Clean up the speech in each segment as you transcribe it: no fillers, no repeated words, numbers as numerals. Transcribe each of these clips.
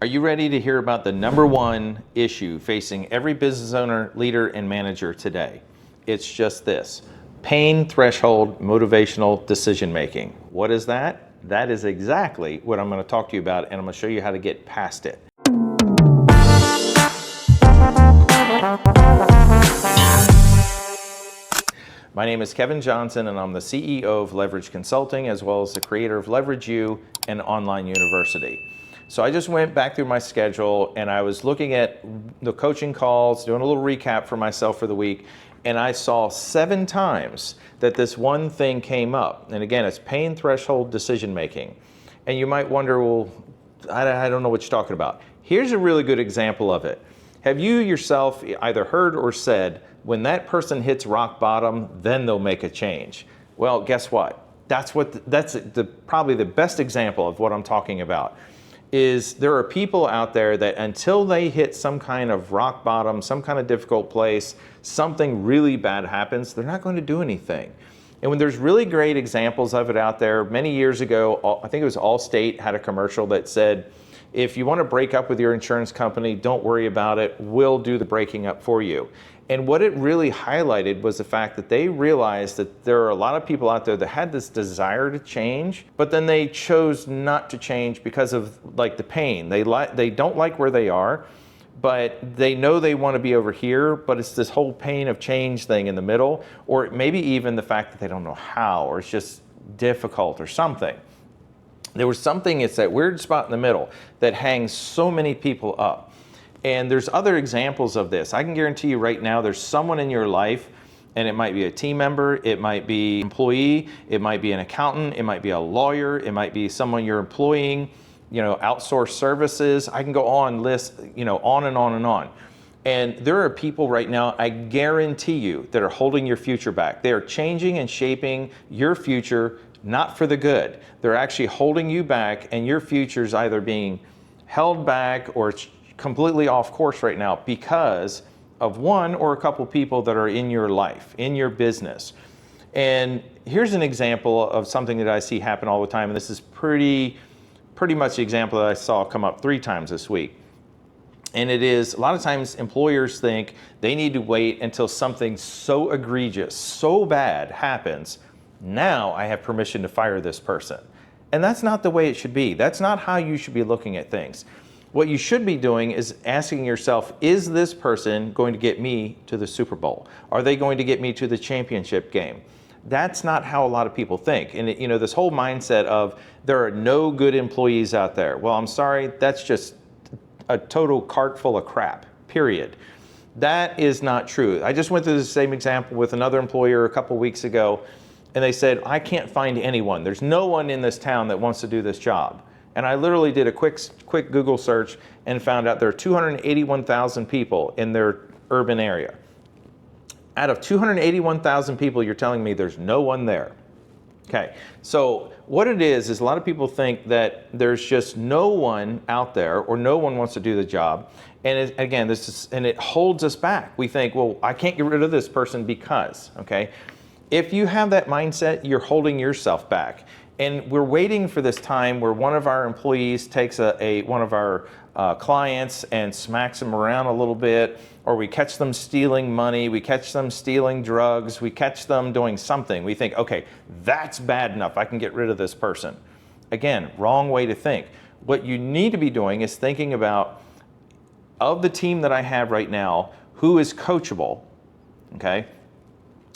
Are you ready to hear about the number one issue facing every business owner, leader, and manager today? It's just this: pain threshold motivational decision making. What is that? That is exactly what I'm going to talk to you about, and I'm going to show you how to get past it. My name is Kevin Johnson, and I'm the CEO of Leverage Consulting, as well as the creator of Leverage U, an online university. So I just went back through my schedule and I was looking at the coaching calls, doing a little recap for myself for the week, and I saw 7 times that this one thing came up. And again, it's pain threshold decision making. And you might wonder, well, I don't know what you're talking about. Here's a really good example of it. Have you yourself either heard or said, when that person hits rock bottom, then they'll make a change? Well, guess what? That's probably the best example of what I'm talking about. Is there are people out there that until they hit some kind of rock bottom, some kind of difficult place, something really bad happens, they're not going to do anything. And when there's really great examples of it out there, many years ago, I think it was Allstate had a commercial that said, if you want to break up with your insurance company, don't worry about it, we'll do the breaking up for you. And what it really highlighted was the fact that they realized that there are a lot of people out there that had this desire to change, but then they chose not to change because of like the pain. They don't like where they are, but they know they want to be over here, but it's this whole pain of change thing in the middle, or maybe even the fact that they don't know how, or it's just difficult or something. There was something, it's that weird spot in the middle that hangs so many people up. And there's other examples of this. I can guarantee you right now there's someone in your life, and it might be a team member, it might be an employee, it might be an accountant, it might be a lawyer, it might be someone you're employing, outsourced services. I can go on list, on and on and on. And there are people right now, I guarantee you, that are holding your future back. They are changing and shaping your future, not for the good. They're actually holding you back, and your future is either being held back or it's completely off course right now because of one or a couple people that are in your life, in your business. And here's an example of something that I see happen all the time, and this is pretty much the example that I saw come up 3 times this week. And it is, a lot of times employers think they need to wait until something so egregious, so bad happens, now I have permission to fire this person. And that's not the way it should be. That's not how you should be looking at things. What you should be doing is asking yourself, is this person going to get me to the Super Bowl? Are they going to get me to the championship game? That's not how a lot of people think. And this whole mindset of there are no good employees out there. Well, I'm sorry, that's just a total cart full of crap, period. That is not true. I just went through the same example with another employer a couple weeks ago, and they said, I can't find anyone. There's no one in this town that wants to do this job. And I literally did a quick Google search and found out there are 281,000 people in their urban area. Out of 281,000 people, you're telling me there's no one there. Okay, so what it is a lot of people think that there's just no one out there or no one wants to do the job. And it holds us back. We think, well, I can't get rid of this person because, okay? If you have that mindset, you're holding yourself back. And we're waiting for this time where one of our employees takes one of our clients and smacks them around a little bit, or we catch them stealing money, we catch them stealing drugs, we catch them doing something. We think, okay, that's bad enough, I can get rid of this person. Again, wrong way to think. What you need to be doing is thinking about, of the team that I have right now, who is coachable, okay?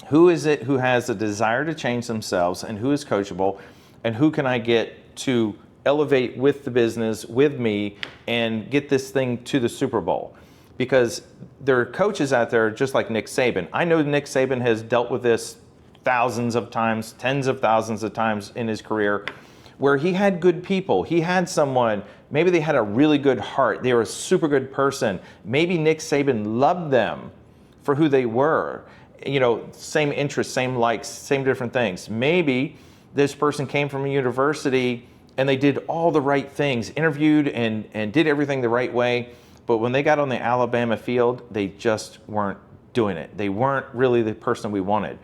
Who is it who has a desire to change themselves, and who is coachable? And who can I get to elevate with the business, with me, and get this thing to the Super Bowl? Because there are coaches out there just like Nick Saban. I know Nick Saban has dealt with this thousands of times, tens of thousands of times in his career, where he had good people. He had someone, maybe they had a really good heart. They were a super good person. Maybe Nick Saban loved them for who they were. Same interests, same likes, same different things. Maybe this person came from a university and they did all the right things, interviewed and did everything the right way, but when they got on the Alabama field, they just weren't doing it. They weren't really the person we wanted.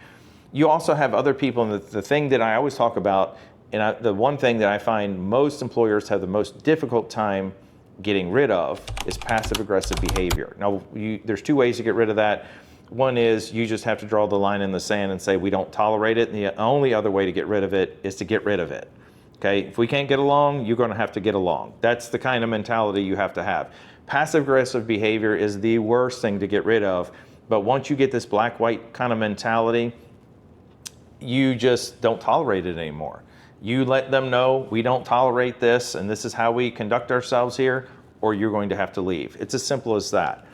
You also have other people, and the thing that I always talk about, and the one thing that I find most employers have the most difficult time getting rid of is passive aggressive behavior. Now, there's two ways to get rid of that. One is you just have to draw the line in the sand and say we don't tolerate it. And the only other way to get rid of it is to get rid of it. Okay, if we can't get along, you're going to have to get along. That's the kind of mentality you have to have. Passive aggressive behavior is the worst thing to get rid of. But once you get this black-white kind of mentality, you just don't tolerate it anymore. You let them know we don't tolerate this and this is how we conduct ourselves here, or you're going to have to leave. It's as simple as that.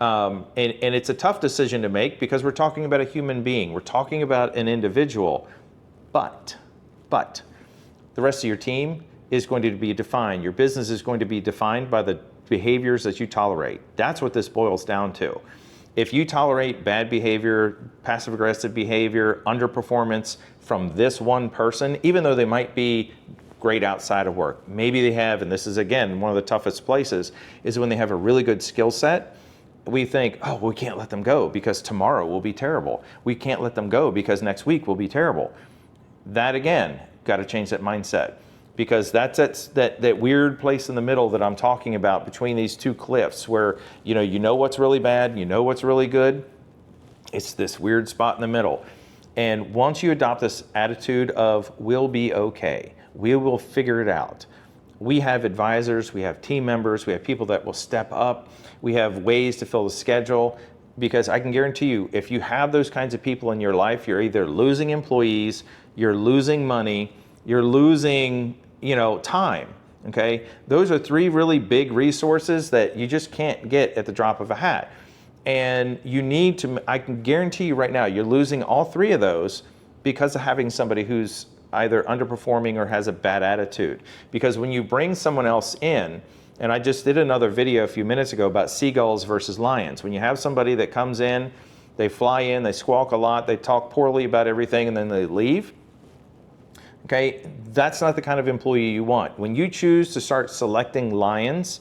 And it's a tough decision to make because we're talking about a human being. We're talking about an individual, but the rest of your team is going to be defined. Your business is going to be defined by the behaviors that you tolerate. That's what this boils down to. If you tolerate bad behavior, passive aggressive behavior, underperformance from this one person, even though they might be great outside of work, maybe they have, and this is again one of the toughest places, is when they have a really good skill set, we think, oh, we can't let them go because tomorrow will be terrible. We can't let them go because next week will be terrible. That again, got to change that mindset, because that's that weird place in the middle that I'm talking about between these two cliffs where you know what's really bad, you know what's really good. It's this weird spot in the middle. And once you adopt this attitude of we'll be okay, we will figure it out. We have advisors, we have team members, we have people that will step up, we have ways to fill the schedule, because I can guarantee you, if you have those kinds of people in your life, you're either losing employees, you're losing money, you're losing, time, okay? Those are three really big resources that you just can't get at the drop of a hat. And you need to, I can guarantee you right now, you're losing all three of those because of having somebody who's either underperforming or has a bad attitude. Because when you bring someone else in, and I just did another video a few minutes ago about seagulls versus lions. When you have somebody that comes in, they fly in, they squawk a lot, they talk poorly about everything, and then they leave, okay, that's not the kind of employee you want. When you choose to start selecting lions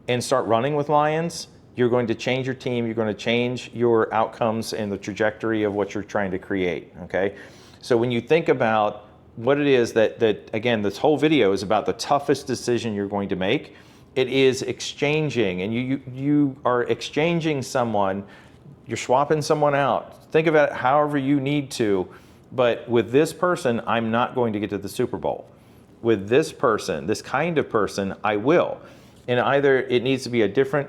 and start running with lions, you're going to change your team, you're going to change your outcomes and the trajectory of what you're trying to create, okay? So when you think about what it is that again, this whole video is about the toughest decision you're going to make, it is exchanging, and you are exchanging someone, you're swapping someone out. Think about it however you need to, but with this person, I'm not going to get to the Super Bowl. With this person, this kind of person, I will. And either it needs to be a different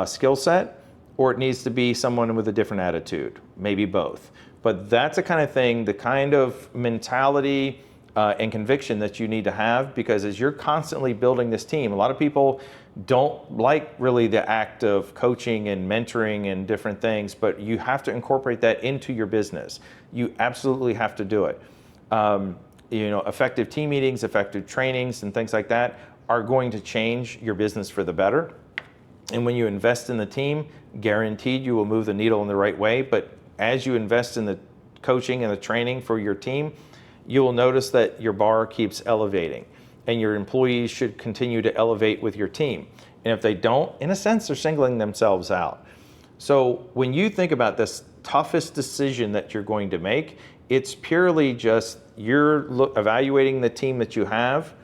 skill set, or it needs to be someone with a different attitude, maybe both. But that's the kind of thing, the kind of mentality and conviction that you need to have, because as you're constantly building this team, a lot of people don't like really the act of coaching and mentoring and different things, but you have to incorporate that into your business. You absolutely have to do it. Effective team meetings, effective trainings, and things like that are going to change your business for the better. And when you invest in the team, guaranteed you will move the needle in the right way. But as you invest in the coaching and the training for your team, you will notice that your bar keeps elevating, and your employees should continue to elevate with your team. And if they don't, in a sense, they're singling themselves out. So when you think about this toughest decision that you're going to make, it's purely just you're evaluating the team that you have,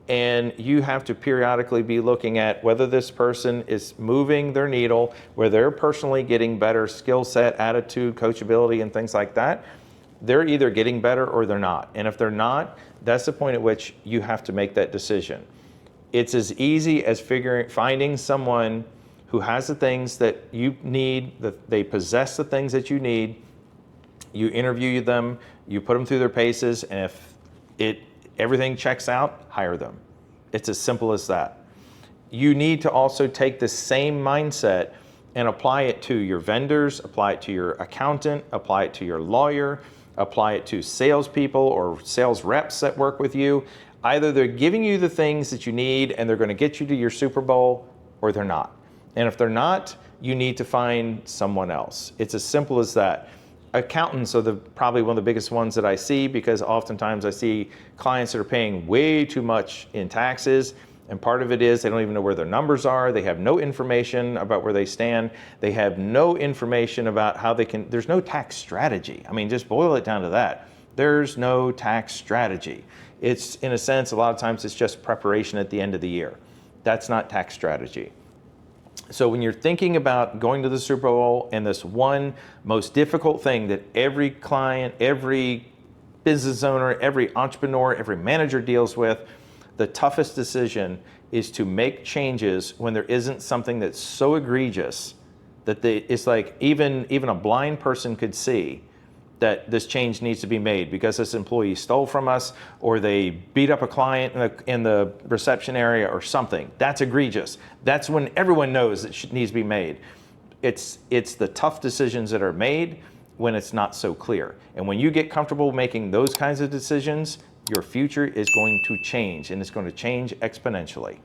and you have to periodically be looking at whether this person is moving their needle, where they're personally getting better skill set, attitude, coachability, and things like that. They're either getting better or they're not. And if they're not, that's the point at which you have to make that decision. It's as easy as finding someone who has the things that you need, that they possess the things that you need. You interview them, you put them through their paces, and if everything checks out, hire them. It's as simple as that. You need to also take the same mindset and apply it to your vendors, apply it to your accountant, apply it to your lawyer, apply it to salespeople or sales reps that work with you. Either they're giving you the things that you need and they're going to get you to your Super Bowl, or they're not. And if they're not, you need to find someone else. It's as simple as that. Accountants are probably one of the biggest ones that I see, because oftentimes I see clients that are paying way too much in taxes. And part of it is they don't even know where their numbers are. They have no information about where they stand. They have no information about how they can, there's no tax strategy. I mean, just boil it down to that. There's no tax strategy. It's, in a sense, a lot of times it's just preparation at the end of the year. That's not tax strategy. So when you're thinking about going to the Super Bowl and this one most difficult thing that every client, every business owner, every entrepreneur, every manager deals with, the toughest decision is to make changes when there isn't something that's so egregious that it's like even a blind person could see that this change needs to be made because this employee stole from us or they beat up a client in the reception area or something. That's egregious. That's when everyone knows it needs to be made. It's the tough decisions that are made when it's not so clear. And when you get comfortable making those kinds of decisions, your future is going to change, and it's going to change exponentially.